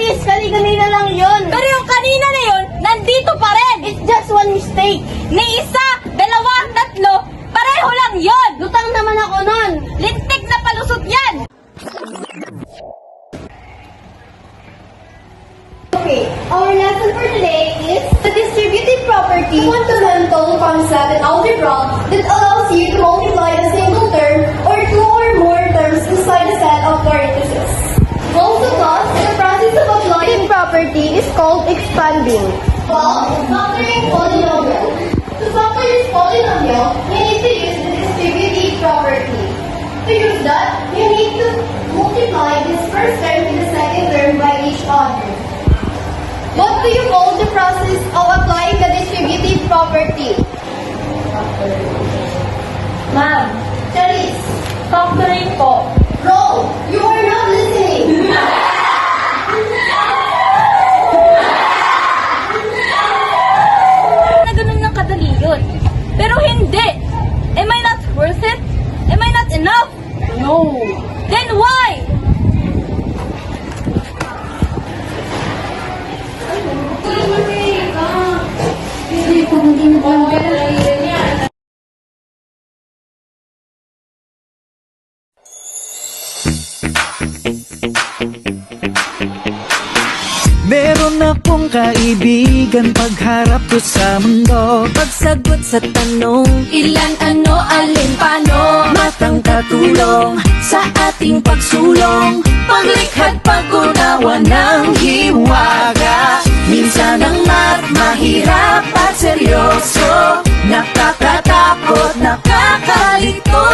Charisse, kanina lang yun. Pero yung kanina na yun, nandito pa rin. It's just one mistake. Ni isa, dalawa, tatlo, pareho lang yun. Lutang naman ako nun. Lintik na palusot yan. Okay, our lesson for today is the distributive property, a fundamental concept in algebra that allows you to multiply a single term or two or more terms inside a set of parentheses. Also thus, the process of applying property is called expanding. Well, factoring polynomial. To factor this polynomial, you need to use the distributive property. To use that, you need to multiply this first term and the second term by each other. What do you call the process of applying the distributive property? Ma'am, Charisse, factoring po. roll. You are not listening. Na ganun lang kadali yun. Pero hindi. Am I not worth it? Am I not enough? No. Then why? Meron akong kaibigan pagharap ko sa mundo. Pagsagot sa tanong, ilan, ano, alin, paano? Matang katulong Sa ating pagsulong, paglikha't pag-unawa ng hiwaga. Minsan ang math mahirap at seryoso, nakakatakot, nakakalito.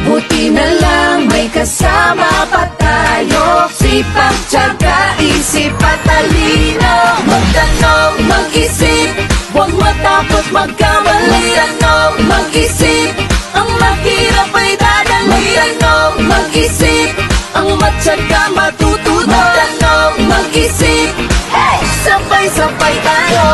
Buti na lang may kasama pa tayo, sipag, tiyaga, isip at talino. Magtanong, mag-isip, huwag matakot magkamali. Magtanong, mag-isip, ang mahirap ay dadali. Magtanong, mag-isip, ang matyaga matututo. Magtanong, mag-isip, hey! Sabay-sabay tayo.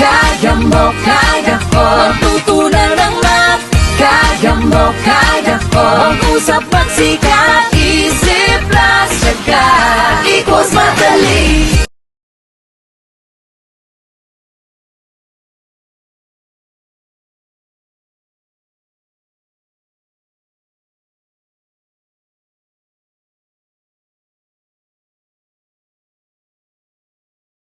Kaya mo, kaya ko, magtutunan ng math. Kaya mo, kaya ko, mag-usap, magsikat, isip plus tiyaga, equals madali.